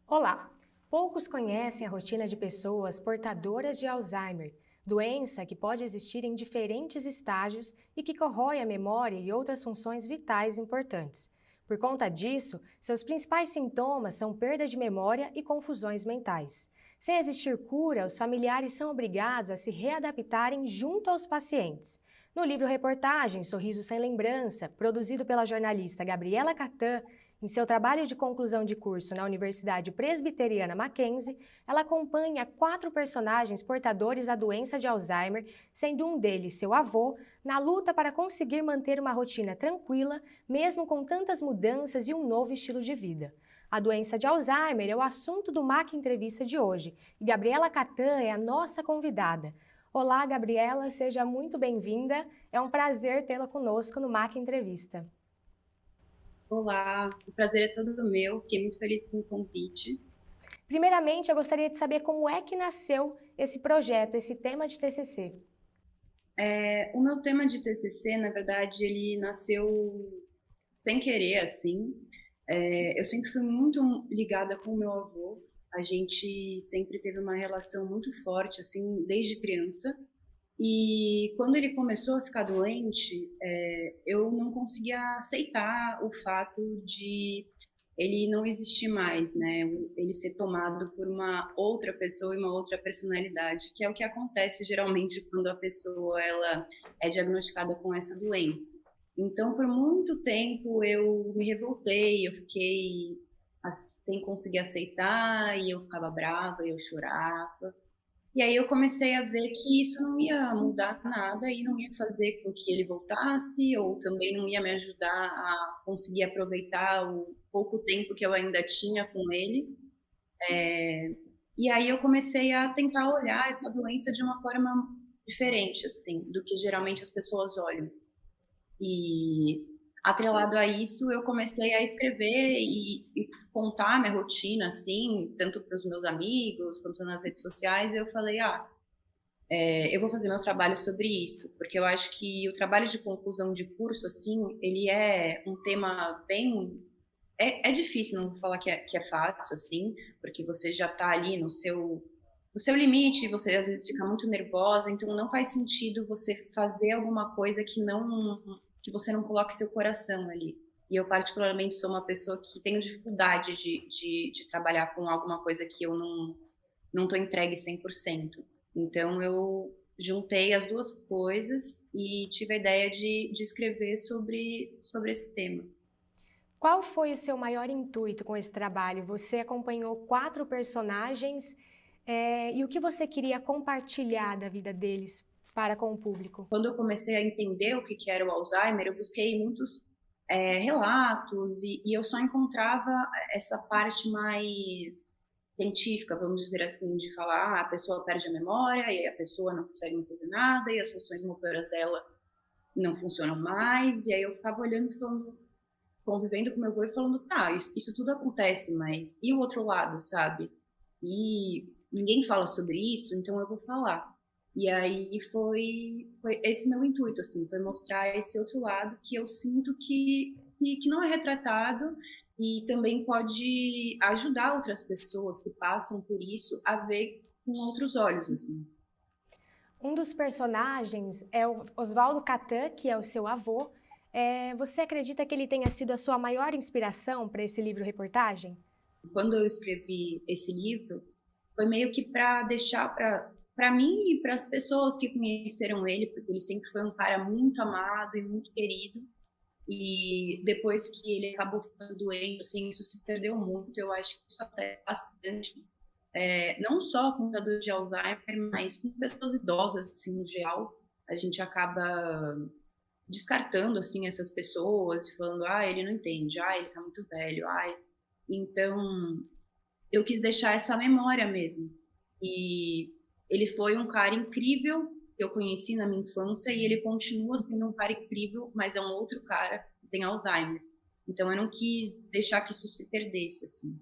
Olá! Poucos conhecem a rotina de pessoas portadoras de Alzheimer, doença que pode existir em diferentes estágios e que corrói a memória e outras funções vitais importantes. Por conta disso, seus principais sintomas são perda de memória e confusões mentais. Sem existir cura, os familiares são obrigados a se readaptarem junto aos pacientes. No livro-reportagem Sorriso Sem Lembrança, produzido pela jornalista Gabriela Catã, em seu trabalho de conclusão de curso na Universidade Presbiteriana Mackenzie, ela acompanha 4 personagens portadores da doença de Alzheimer, sendo um deles seu avô, na luta para conseguir manter uma rotina tranquila, mesmo com tantas mudanças e um novo estilo de vida. A doença de Alzheimer é o assunto do MAC Entrevista de hoje, e Gabriela Catã é a nossa convidada. Olá, Gabriela, seja muito bem-vinda. É um prazer tê-la conosco no MAC Entrevista. Olá, o prazer é todo meu, fiquei muito feliz com o convite. Primeiramente, eu gostaria de saber como é que nasceu esse projeto, esse tema de TCC. O meu tema de TCC, na verdade, ele nasceu sem querer, assim. Eu sempre fui muito ligada com o meu avô, a gente sempre teve uma relação muito forte, assim, desde criança. E quando ele começou a ficar doente, eu não conseguia aceitar o fato de ele não existir mais, né? Ele ser tomado por uma outra pessoa e uma outra personalidade, que é o que acontece geralmente quando a pessoa ela é diagnosticada com essa doença. Então, por muito tempo eu me revoltei, eu fiquei sem conseguir aceitar e eu ficava brava, eu chorava. E aí eu comecei a ver que isso não ia mudar nada e não ia fazer com que ele voltasse, ou também não ia me ajudar a conseguir aproveitar o pouco tempo que eu ainda tinha com ele. E aí eu comecei a tentar olhar essa doença de uma forma diferente, assim, do que geralmente as pessoas olham. E atrelado a isso, eu comecei a escrever e contar minha rotina, assim, tanto para os meus amigos quanto nas redes sociais. E eu falei, eu vou fazer meu trabalho sobre isso, porque eu acho que o trabalho de conclusão de curso, assim, ele é um tema bem... É difícil, não vou falar que é fácil, assim, porque você já está ali no seu limite, você às vezes fica muito nervosa, então não faz sentido você fazer alguma coisa que você não coloque seu coração ali. E eu particularmente sou uma pessoa que tenho dificuldade de trabalhar com alguma coisa que eu não estou entregue 100%. Então eu juntei as duas coisas e tive a ideia de escrever sobre esse tema. Qual foi o seu maior intuito com esse trabalho? Você acompanhou 4 personagens e o que você queria compartilhar da vida deles para com o público? Quando eu comecei a entender o que era o Alzheimer, eu busquei muitos relatos e eu só encontrava essa parte mais científica, vamos dizer assim, de falar, a pessoa perde a memória e a pessoa não consegue mais fazer nada e as funções motoras dela não funcionam mais. E aí eu ficava olhando e falando, convivendo com meu avô e falando, tá, isso tudo acontece, mas e o outro lado, sabe? E ninguém fala sobre isso, então eu vou falar. E aí foi esse meu intuito, assim, foi mostrar esse outro lado que eu sinto que não é retratado e também pode ajudar outras pessoas que passam por isso a ver com outros olhos, assim. Um dos personagens é o Oswaldo Catã, que é o seu avô. Você acredita que ele tenha sido a sua maior inspiração para esse livro-reportagem? Quando eu escrevi esse livro, foi meio que para deixar para mim e para as pessoas que conheceram ele, porque ele sempre foi um cara muito amado e muito querido. E depois que ele acabou ficando doente, assim, isso se perdeu muito. Eu acho que isso acontece bastante. Não só com portadores de Alzheimer, mas com pessoas idosas, assim, no geral. A gente acaba descartando, assim, essas pessoas e falando, ele não entende, ele tá muito velho, Então, eu quis deixar essa memória mesmo. E ele foi um cara incrível que eu conheci na minha infância e ele continua sendo um cara incrível, mas é um outro cara que tem Alzheimer. Então eu não quis deixar que isso se perdesse, assim.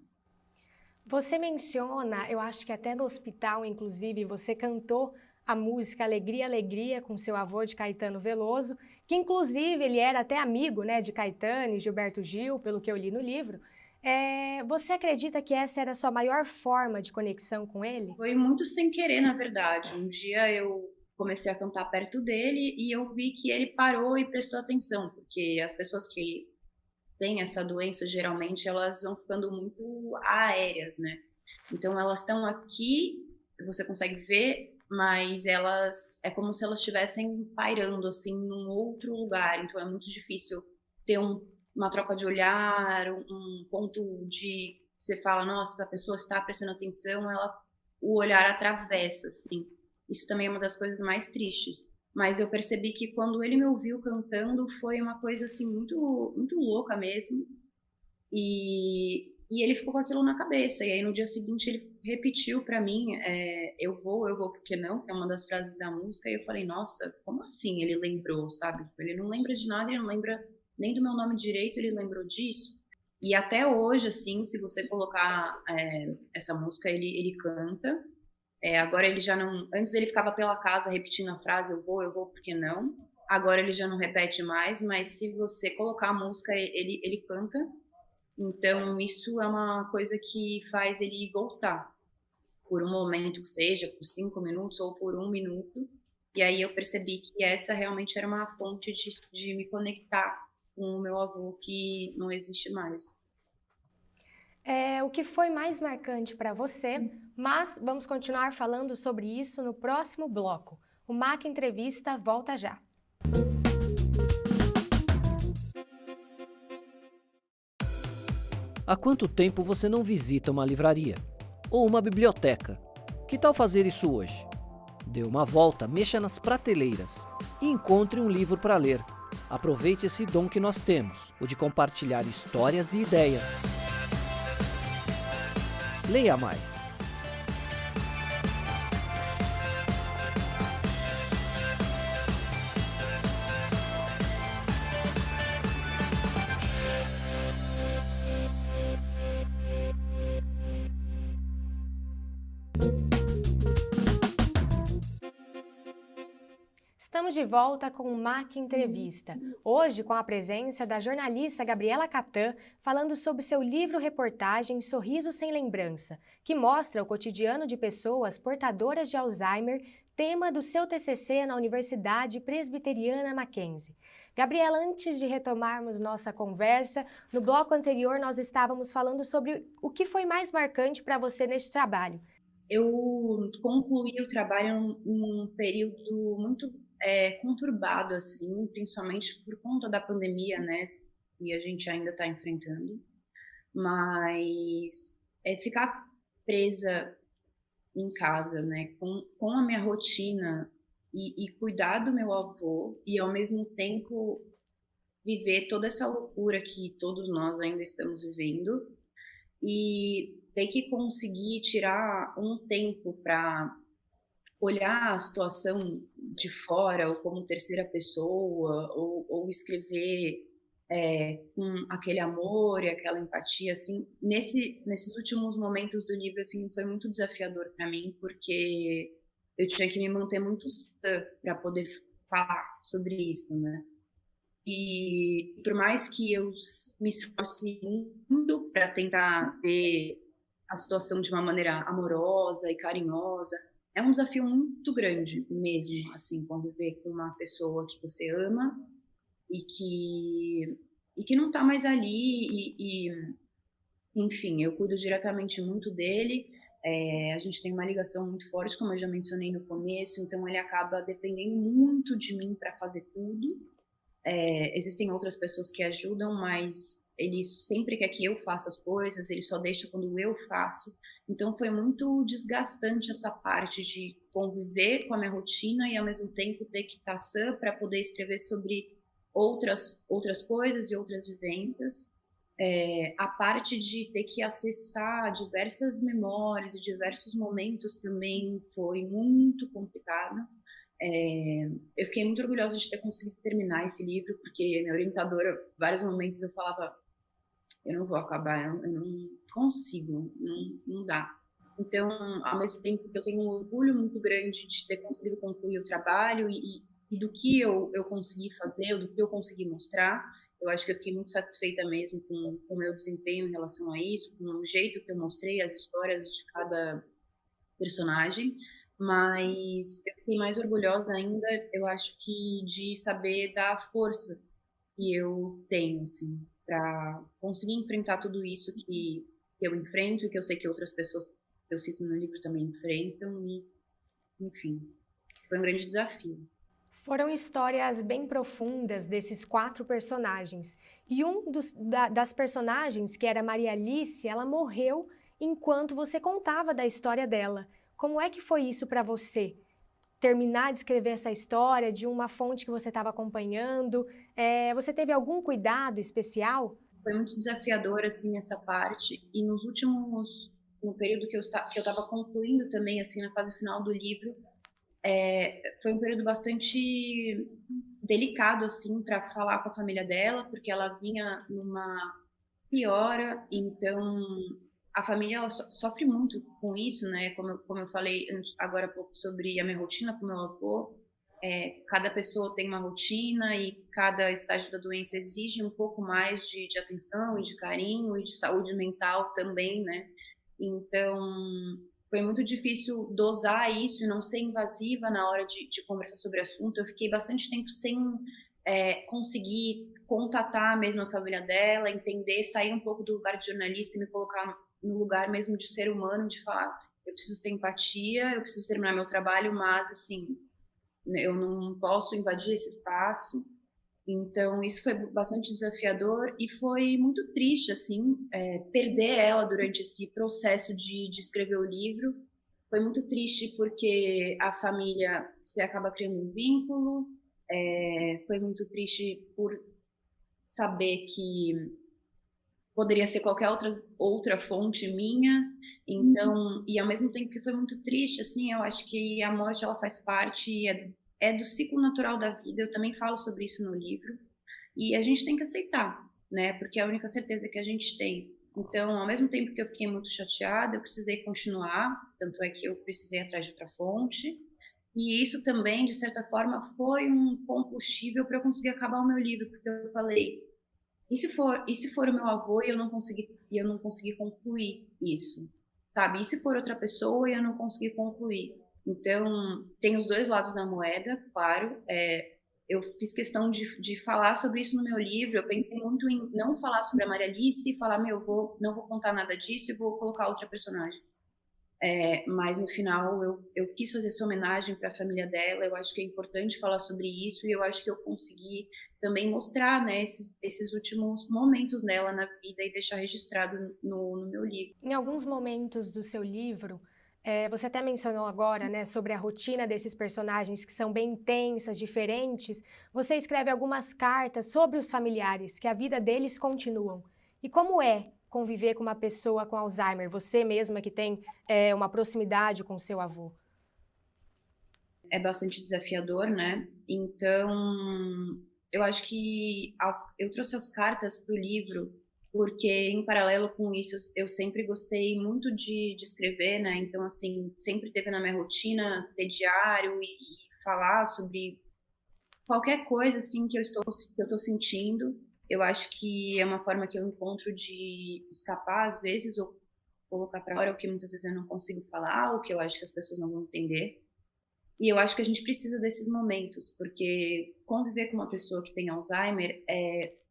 Você menciona, eu acho que até no hospital, inclusive, você cantou a música Alegria, Alegria com seu avô de Caetano Veloso, que inclusive ele era até amigo, né, de Caetano e Gilberto Gil, pelo que eu li no livro. Você acredita que essa era a sua maior forma de conexão com ele? Foi muito sem querer, na verdade. Um dia eu comecei a cantar perto dele e eu vi que ele parou e prestou atenção, porque as pessoas que têm essa doença, geralmente, elas vão ficando muito aéreas, né? Então elas estão aqui, você consegue ver, mas elas é como se elas estivessem pairando assim num outro lugar. Então é muito difícil ter uma troca de olhar, um ponto de você fala, nossa, essa pessoa está prestando atenção, ela o olhar atravessa, assim. Isso também é uma das coisas mais tristes. Mas eu percebi que quando ele me ouviu cantando foi uma coisa assim muito muito louca mesmo. E ele ficou com aquilo na cabeça. E aí no dia seguinte ele repetiu para mim, eu vou, porque não? Que é uma das frases da música. E eu falei, nossa, como assim ele lembrou, sabe? Ele não lembra de nada, ele não lembra nem do meu nome direito, ele lembrou disso. E até hoje, assim, se você colocar essa música, ele canta. Agora ele já não. Antes ele ficava pela casa repetindo a frase, eu vou, porque não? Agora ele já não repete mais, mas se você colocar a música, ele canta. Então, isso é uma coisa que faz ele voltar, por um momento que seja, por 5 minutos ou por 1 minuto. E aí eu percebi que essa realmente era uma fonte de me conectar com o meu avô que não existe mais. O que foi mais marcante para você, mas vamos continuar falando sobre isso no próximo bloco. O MAC Entrevista volta já. Há quanto tempo você não visita uma livraria? Ou uma biblioteca? Que tal fazer isso hoje? Dê uma volta, mexa nas prateleiras e encontre um livro para ler. Aproveite esse dom que nós temos, o de compartilhar histórias e ideias. Leia mais. Estamos de volta com o MAC Entrevista, hoje com a presença da jornalista Gabriela Catã, falando sobre seu livro-reportagem Sorriso Sem Lembrança, que mostra o cotidiano de pessoas portadoras de Alzheimer, tema do seu TCC na Universidade Presbiteriana Mackenzie. Gabriela, antes de retomarmos nossa conversa, no bloco anterior nós estávamos falando sobre o que foi mais marcante para você neste trabalho. Eu concluí o trabalho num período muito conturbado, assim, principalmente por conta da pandemia, né? E a gente ainda está enfrentando. Mas ficar presa em casa, né? Com a minha rotina e cuidar do meu avô e, ao mesmo tempo, viver toda essa loucura que todos nós ainda estamos vivendo e ter que conseguir tirar um tempo para olhar a situação de fora ou como terceira pessoa ou escrever com aquele amor e aquela empatia, assim, nesses últimos momentos do livro, assim, foi muito desafiador para mim, porque eu tinha que me manter muito sã para poder falar sobre isso, né? E por mais que eu me esforce muito para tentar ver a situação de uma maneira amorosa e carinhosa, é um desafio muito grande mesmo, assim, conviver com uma pessoa que você ama e que não está mais ali enfim, eu cuido diretamente muito dele. A gente tem uma ligação muito forte, como eu já mencionei no começo, então ele acaba dependendo muito de mim para fazer tudo. Existem outras pessoas que ajudam, mas ele sempre quer que eu faça as coisas, ele só deixa quando eu faço. Então foi muito desgastante essa parte de conviver com a minha rotina e ao mesmo tempo ter que estar sã para poder escrever sobre outras coisas e outras vivências. A parte de ter que acessar diversas memórias e diversos momentos também foi muito complicada. Eu fiquei muito orgulhosa de ter conseguido terminar esse livro, porque minha orientadora, vários momentos eu falava, eu não vou acabar, eu não consigo, não dá. Então, ao mesmo tempo que eu tenho um orgulho muito grande de ter conseguido concluir o trabalho e do que eu consegui fazer, do que eu consegui mostrar, eu acho que eu fiquei muito satisfeita mesmo com o meu desempenho em relação a isso, com o jeito que eu mostrei as histórias de cada personagem, mas eu fiquei mais orgulhosa ainda, eu acho que de saber da força que eu tenho, assim, para conseguir enfrentar tudo isso que eu enfrento e que eu sei que outras pessoas que eu cito no livro também enfrentam, e, enfim, foi um grande desafio. Foram histórias bem profundas desses 4 personagens. E das personagens, que era Maria Alice, ela morreu enquanto você contava da história dela. Como é que foi isso para você? Terminar de escrever essa história de uma fonte que você estava acompanhando? Você teve algum cuidado especial? Foi muito desafiador, assim, essa parte, e no período que eu estava concluindo também, assim, na fase final do livro, foi um período bastante delicado, assim, para falar com a família dela, porque ela vinha numa piora, então a família ela sofre muito com isso, né? Como eu falei agora há pouco sobre a minha rotina com meu avô, cada pessoa tem uma rotina e cada estágio da doença exige um pouco mais de atenção e de carinho e de saúde mental também, né? Então, foi muito difícil dosar isso e não ser invasiva na hora de conversar sobre o assunto. Eu fiquei bastante tempo sem conseguir contatar mesmo a família dela, entender, sair um pouco do lugar de jornalista e me colocar no lugar mesmo de ser humano, de falar, eu preciso ter empatia, eu preciso terminar meu trabalho, mas, assim, eu não posso invadir esse espaço. Então, isso foi bastante desafiador e foi muito triste, assim, perder ela durante esse processo de escrever o livro. Foi muito triste porque a família, você acaba criando um vínculo. Foi muito triste por saber que poderia ser qualquer outra fonte minha. Então, e ao mesmo tempo que foi muito triste, assim, eu acho que a morte, ela faz parte, é do ciclo natural da vida. Eu também falo sobre isso no livro. E a gente tem que aceitar, né? Porque é a única certeza que a gente tem. Então, ao mesmo tempo que eu fiquei muito chateada, eu precisei continuar, tanto é que eu precisei ir atrás de outra fonte. E isso também, de certa forma, foi um combustível para eu conseguir acabar o meu livro, porque eu falei, e se for o meu avô e eu não consegui concluir isso, sabe? E se for outra pessoa e eu não consegui concluir? Então, tem os dois lados da moeda, claro. Eu fiz questão de falar sobre isso no meu livro. Eu pensei muito em não falar sobre a Maria Alice e falar, não vou contar nada disso e vou colocar outra personagem. Mas no final eu quis fazer essa homenagem para a família dela. Eu acho que é importante falar sobre isso e eu acho que eu consegui também mostrar, né, esses últimos momentos dela na vida e deixar registrado no meu livro. Em alguns momentos do seu livro, você até mencionou agora, né, sobre a rotina desses personagens que são bem intensas, diferentes. Você escreve algumas cartas sobre os familiares, que a vida deles continuam. E como é conviver com uma pessoa com Alzheimer? Você mesma que tem uma proximidade com o seu avô. É bastante desafiador, né? Então, eu acho que eu trouxe as cartas para o livro porque, em paralelo com isso, eu sempre gostei muito de escrever, né? Então, assim, sempre teve na minha rotina ter diário e falar sobre qualquer coisa, assim, que eu estou sentindo. Eu acho que é uma forma que eu encontro de escapar, às vezes, ou colocar para fora o que muitas vezes eu não consigo falar, o que eu acho que as pessoas não vão entender. E eu acho que a gente precisa desses momentos, porque conviver com uma pessoa que tem Alzheimer,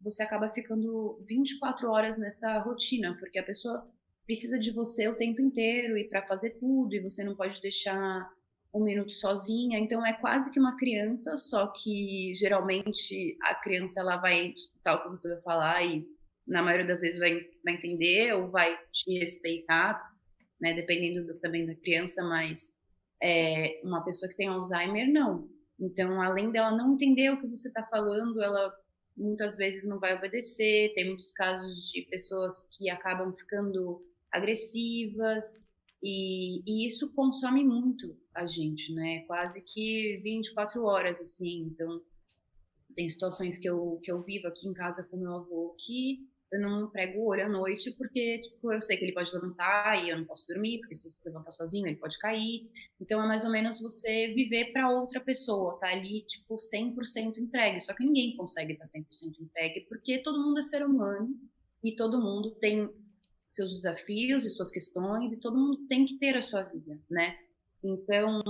você acaba ficando 24 horas nessa rotina, porque a pessoa precisa de você o tempo inteiro e para fazer tudo, e você não pode deixar um minuto sozinha. Então é quase que uma criança, só que geralmente a criança ela vai escutar o que você vai falar e na maioria das vezes vai entender ou vai te respeitar, né, dependendo também da criança, mas uma pessoa que tem Alzheimer, não. Então, além dela não entender o que você está falando, ela muitas vezes não vai obedecer. Tem muitos casos de pessoas que acabam ficando agressivas e isso consome muito a gente, né? Quase que 24 horas, assim. Então, tem situações que eu vivo aqui em casa com meu avô que eu não prego o olho à noite, porque, tipo, eu sei que ele pode levantar e eu não posso dormir, porque se você levantar sozinho, ele pode cair. Então, é mais ou menos você viver para outra pessoa, tá ali, tipo, 100% entregue. Só que ninguém consegue estar 100% entregue, porque todo mundo é ser humano e todo mundo tem seus desafios e suas questões e todo mundo tem que ter a sua vida, né? Então,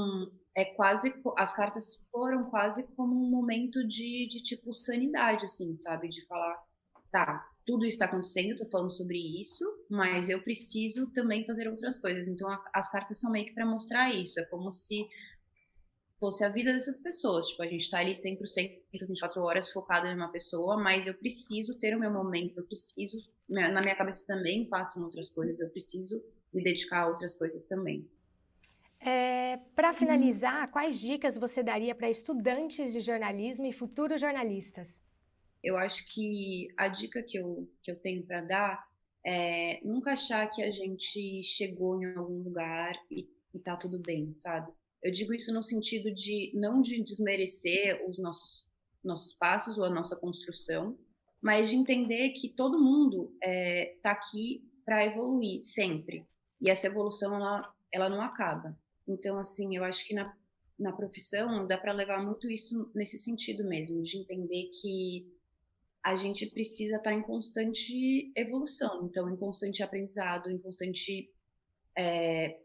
as cartas foram quase como um momento de tipo, sanidade, assim, sabe? De falar, tá, tudo está acontecendo, eu tô falando sobre isso, mas eu preciso também fazer outras coisas. Então, as cartas são meio que para mostrar isso. É como se fosse a vida dessas pessoas. Tipo, a gente tá ali 100%, 24 horas focado em uma pessoa, mas eu preciso ter o meu momento, eu preciso, na minha cabeça também passam outras coisas, eu preciso me dedicar a outras coisas também. Para finalizar, quais dicas você daria para estudantes de jornalismo e futuros jornalistas? Eu acho que a dica que eu tenho para dar é nunca achar que a gente chegou em algum lugar e tá tudo bem, sabe? Eu digo isso no sentido de não de desmerecer os nossos passos ou a nossa construção, mas de entender que todo mundo tá aqui para evoluir sempre. E essa evolução ela não acaba. Então, assim, eu acho que na profissão dá para levar muito isso nesse sentido mesmo, de entender que a gente precisa estar em constante evolução, então em constante aprendizado, em constante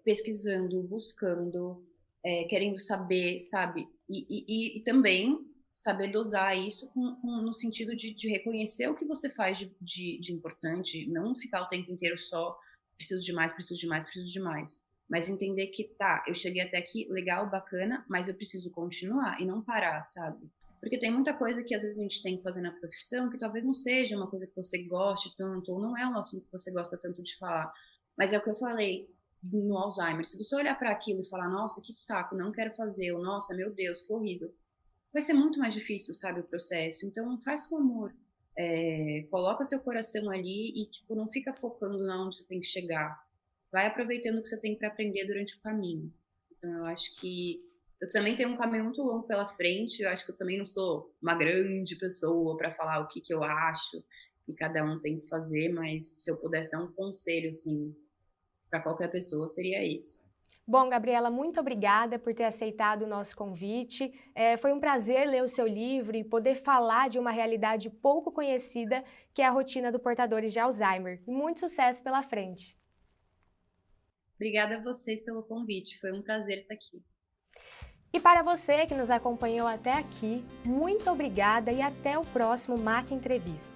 pesquisando, buscando, querendo saber, sabe? E também saber dosar isso no sentido de reconhecer o que você faz de importante, não ficar o tempo inteiro só preciso de mais, preciso de mais, preciso de mais. Mas entender que, tá, eu cheguei até aqui, legal, bacana, mas eu preciso continuar e não parar, sabe? Porque tem muita coisa que às vezes a gente tem que fazer na profissão que talvez não seja uma coisa que você goste tanto, ou não é um assunto que você gosta tanto de falar. Mas é o que eu falei no Alzheimer. Se você olhar para aquilo e falar, nossa, que saco, não quero fazer, ou nossa, meu Deus, que horrível, vai ser muito mais difícil, sabe, o processo. Então, faz com amor. Coloca seu coração ali e, tipo, não fica focando na onde você tem que chegar. Vai aproveitando o que você tem para aprender durante o caminho. Então, eu acho que eu também tenho um caminho muito longo pela frente. Eu acho que eu também não sou uma grande pessoa para falar o que eu acho que cada um tem que fazer, mas se eu pudesse dar um conselho, assim, para qualquer pessoa, seria isso. Bom, Gabriela, muito obrigada por ter aceitado o nosso convite. Foi um prazer ler o seu livro e poder falar de uma realidade pouco conhecida, que é a rotina do portadores de Alzheimer. E muito sucesso pela frente. Obrigada a vocês pelo convite, foi um prazer estar aqui. E para você que nos acompanhou até aqui, muito obrigada e até o próximo MAC Entrevista.